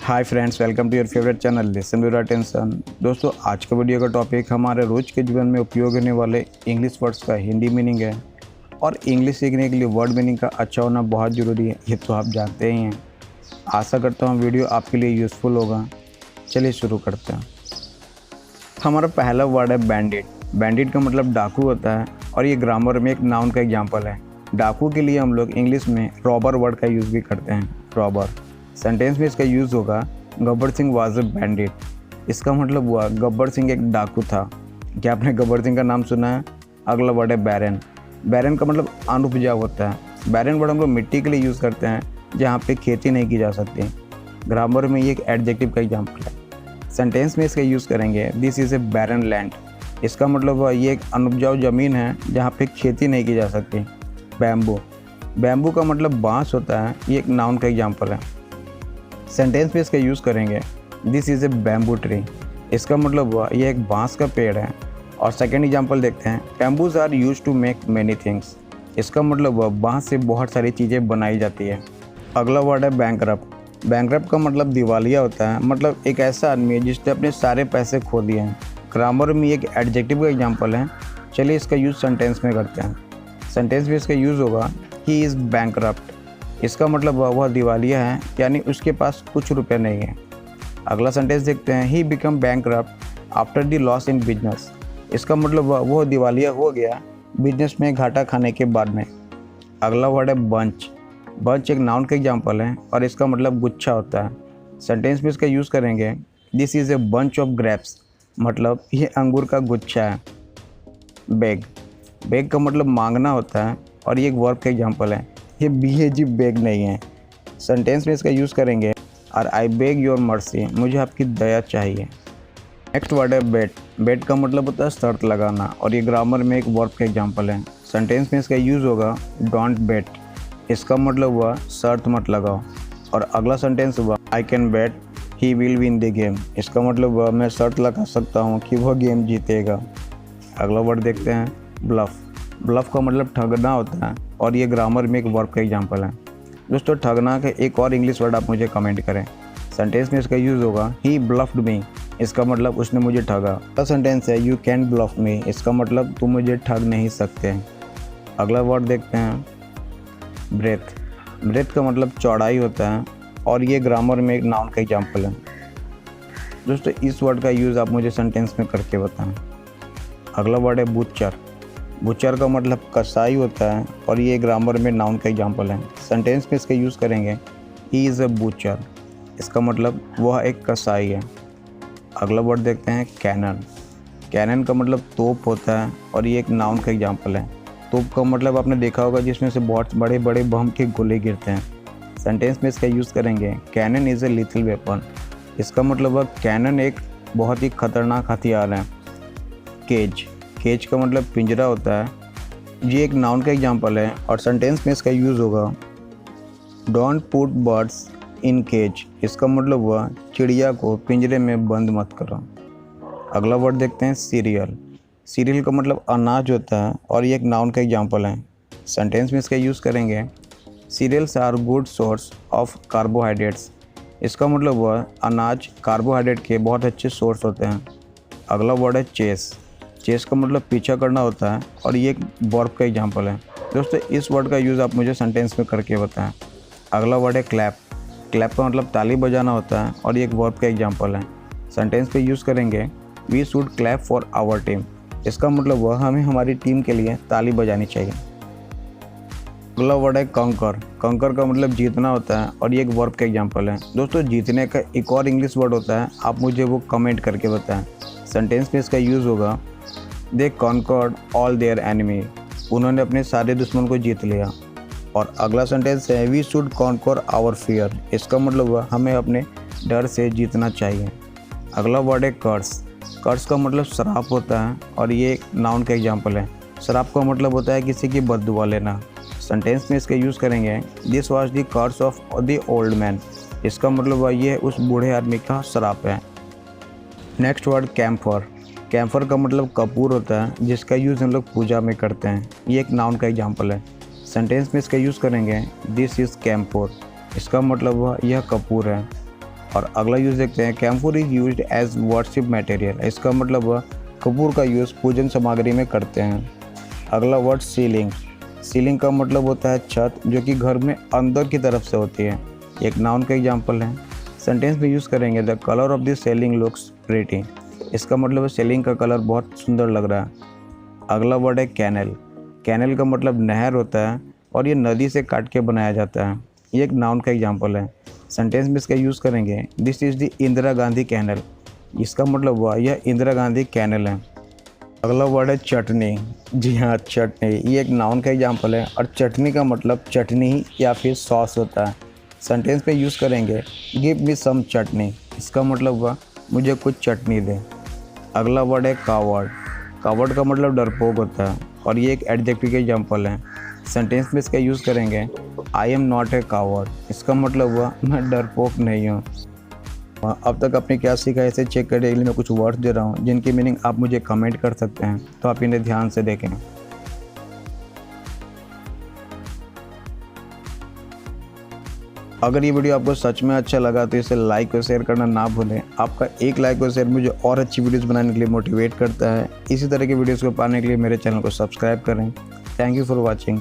Hi friends, welcome to your favourite channel listen without tension. दोस्तों, आज का video का टॉपिक हमारे रोज के जीवन में उपयोग होने वाले इंग्लिश वर्ड्स का हिंदी मीनिंग है। और इंग्लिश सीखने के लिए वर्ड मीनिंग का अच्छा होना बहुत ज़रूरी है, ये तो आप जानते ही हैं। आशा करता हूँ वीडियो आपके लिए यूज़फुल होगा। चलिए शुरू करते हैं। हमारा पहला वर्ड है बैंडिट। बैंडिट का मतलब डाकू होता है और ये ग्रामर में एक नाउन का एग्जाम्पल है। डाकू के लिए हम लोग इंग्लिश में रॉबर वर्ड का यूज़ भी करते हैं, रॉबर। सेंटेंस में इसका यूज़ होगा Gabbar Singh was a bandit. इसका मतलब हुआ गब्बर सिंह एक डाकू था। क्या आपने गब्बर सिंह का नाम सुना है? अगला वर्ड है बैरन। बैरन का मतलब अनउपजाऊ होता है। बैरन वर्ड हम लोग मिट्टी के लिए यूज़ करते हैं जहाँ पे खेती नहीं की जा सकती। ग्रामर में ये एक एडजेक्टिव का एग्जाम्पल है। सेंटेंस में इसका यूज़ करेंगे this is a barren land. इसका मतलब हुआ ये एक अनउपजाऊ ज़मीन है जहाँ पे खेती नहीं की जा सकती। बैम्बू। बैम्बू का मतलब बाँस होता है, ये एक नाउन का एग्जाम्पल है। सेंटेंस में इसका यूज़ करेंगे this is a bamboo tree. इसका मतलब हुआ ये एक बांस का पेड़ है। और सेकेंड एग्जांपल देखते हैं, bamboos are used to make many things. इसका मतलब हुआ बांस से बहुत सारी चीज़ें बनाई जाती है। अगला वर्ड है बैंकरप्ट। बैंकरप्ट का मतलब दिवालिया होता है, मतलब एक ऐसा आदमी है जिसने अपने सारे पैसे खो दिए हैं। ग्रामर में एक एडजेक्टिव का एग्जाम्पल है। चलिए इसका यूज़ सेंटेंस में करते हैं। सेंटेंस में इसका यूज़ होगा ही इज़ बैंकरप्ट। इसका मतलब वह दिवालिया है, यानी उसके पास कुछ रुपए नहीं है। अगला सेंटेंस देखते हैं, he become bankrupt after the loss in business. इसका मतलब वह दिवालिया हो गया बिजनेस में घाटा खाने के बाद में। अगला वर्ड है बंच। बंच एक नाउन का एग्जाम्पल है और इसका मतलब गुच्छा होता है। सेंटेंस में इसका यूज़ करेंगे this is a bunch of grapes. मतलब ये अंगूर का गुच्छा है। बेग। बेग का मतलब मांगना होता है और ये एक वर्ब का एग्जाम्पल है। ये BAG बेग नहीं है। सेंटेंस में इसका यूज़ करेंगे और आई बेग योर मर्सी। मुझे आपकी दया चाहिए। नेक्स्ट वर्ड है बेट। बेट का मतलब होता है शर्त लगाना और ये ग्रामर में एक वर्ब का एग्जाम्पल है। सेंटेंस में इसका यूज़ होगा डोंट बेट। इसका मतलब हुआ शर्त मत लगाओ। और अगला सेंटेंस हुआ I can bet he will win the game. इसका मतलब हुआ मैं शर्त लगा सकता हूँ कि वह गेम जीतेगा। अगला वर्ड देखते हैं ब्लफ। ब्लफ का मतलब ठगना होता है और ये ग्रामर में एक वर्ब का एग्जाम्पल है। दोस्तों, ठगना का एक और इंग्लिश वर्ड आप मुझे कमेंट करें। सेंटेंस में इसका यूज़ होगा ही ब्लफ्ड मी। इसका मतलब उसने मुझे ठगा। अगला सेंटेंस है यू कैन ब्लफ मी। इसका मतलब तुम मुझे ठग नहीं सकते। अगला वर्ड देखते हैं ब्रेथ। ब्रेथ का मतलब चौड़ाई होता है और ये ग्रामर में एक नाउन का एग्जाम्पल है। दोस्तों, इस वर्ड का यूज़ आप मुझे सेंटेंस में करके बताएं। अगला वर्ड है बुचर। बुचर का मतलब कसाई होता है और ये ग्रामर में नाउन का एग्जाम्पल है। सेंटेंस में इसका यूज़ करेंगे ही इज़ अ बुचर। इसका मतलब वह एक कसाई है। अगला वर्ड देखते हैं कैनन। कैनन का मतलब तोप होता है और ये एक नाउन का एग्जाम्पल है। तोप का मतलब आपने देखा होगा जिसमें से बहुत बड़े बड़े बम के गोले गिरते हैं। सेंटेंस में इसका यूज़ करेंगे cannon is a little weapon. इसका मतलब वह कैनन एक बहुत ही खतरनाक हथियार है। केज। केज का मतलब पिंजरा होता है। ये एक नाउन का एग्जाम्पल है और सेंटेंस में इसका यूज़ होगा don't put birds in cage. इसका मतलब हुआ चिड़िया को पिंजरे में बंद मत करो। अगला वर्ड देखते हैं सीरियल। सीरियल का मतलब अनाज होता है और ये एक नाउन का एग्जाम्पल है। सेंटेंस में इसका यूज़ करेंगे cereals are good source of carbohydrates. इसका मतलब हुआ अनाज कार्बोहाइड्रेट के बहुत अच्छे सोर्स होते हैं। अगला वर्ड है चेस। चेस का मतलब पीछा करना होता है और ये एक वर्ब का एग्जाम्पल है। दोस्तों, इस वर्ड का यूज़ आप मुझे सेंटेंस में करके बताएं। अगला वर्ड है क्लैप। क्लैप का मतलब ताली बजाना होता है और ये एक वर्ब का एग्जाम्पल है। सेंटेंस पे यूज़ करेंगे we should clap for our team. इसका मतलब वह हमें हमारी टीम के लिए ताली बजानी चाहिए। अगला वर्ड है कंकर। कंकर का मतलब जीतना होता है और ये एक वर्ब का एग्जाम्पल है। दोस्तों, जीतने का एक और इंग्लिश वर्ड होता है, आप मुझे वो कमेंट करके बताएं। सेंटेंस में इसका यूज़ होगा दे कॉन्कर्ड ऑल देयर एनिमी। उन्होंने अपने सारे दुश्मन को जीत लिया। और अगला सेंटेंस है we should conquer our fear. इसका मतलब हुआ हमें अपने डर से जीतना चाहिए। अगला वर्ड है कर्स। कर्स का मतलब श्राप होता है और ये एक नाउन का एग्जाम्पल है। श्राप का मतलब होता है किसी की बद्दुआ लेना। सेंटेंस में इसका यूज़ करेंगे this was the curse of the old man. इसका मतलब हुआ ये उस बूढ़े आदमी का श्राप है। Next word camphor. कैम्फर का मतलब कपूर होता है जिसका यूज़ हम लोग पूजा में करते हैं। ये एक नाउन का एग्जाम्पल है। सेंटेंस में इसका यूज़ करेंगे दिस इज़ कैम्फोर। इसका मतलब हुआ यह कपूर है। और अगला यूज़ देखते हैं, camphor is used as worship material. इसका मतलब वह कपूर का यूज़ पूजन सामग्री में करते हैं। अगला वर्ड सीलिंग। सीलिंग का मतलब होता है छत, जो कि घर में अंदर की तरफ से होती है। एक नाउन का एग्जाम्पल है। सेंटेंस में यूज़ करेंगे, the colour of this selling looks pretty. इसका मतलब है सेलिंग का कलर बहुत सुंदर लग रहा है। अगला वर्ड है कैनल। कैनल का मतलब नहर होता है और ये नदी से काट के बनाया जाता है। ये एक नाउन का एग्जाम्पल है। सेंटेंस में इसका यूज़ करेंगे, this is the Indira Gandhi canal. इसका मतलब हुआ यह इंदिरा गांधी कैनल है। अगला वर्ड है चटनी। जी हाँ, चटनी, ये एक नाउन का एग्जाम्पल है और चटनी का मतलब चटनी या फिर सॉस होता है। सेंटेंस पे यूज़ करेंगे, गिव मी सम चटनी। इसका मतलब हुआ मुझे कुछ चटनी दे। अगला वर्ड है कावर्ड। कावर्ड का मतलब डरपोक होता है और ये एक एडजेक्टिव का एग्जाम्पल है। सेंटेंस में इसका यूज़ करेंगे, I am not a coward. इसका मतलब हुआ मैं डरपोक नहीं हूँ। अब तक आपने क्या सीखा, इसे चेक करने के लिए मैं कुछ वर्ड्स दे रहा हूँ जिनकी मीनिंग आप मुझे कमेंट कर सकते हैं, तो आप इन्हें ध्यान से देखें। अगर ये वीडियो आपको सच में अच्छा लगा तो इसे लाइक और शेयर करना ना भूलें। आपका एक लाइक और शेयर मुझे और अच्छी वीडियोस बनाने के लिए मोटिवेट करता है। इसी तरह के वीडियोस को पाने के लिए मेरे चैनल को सब्सक्राइब करें। Thank you for watching.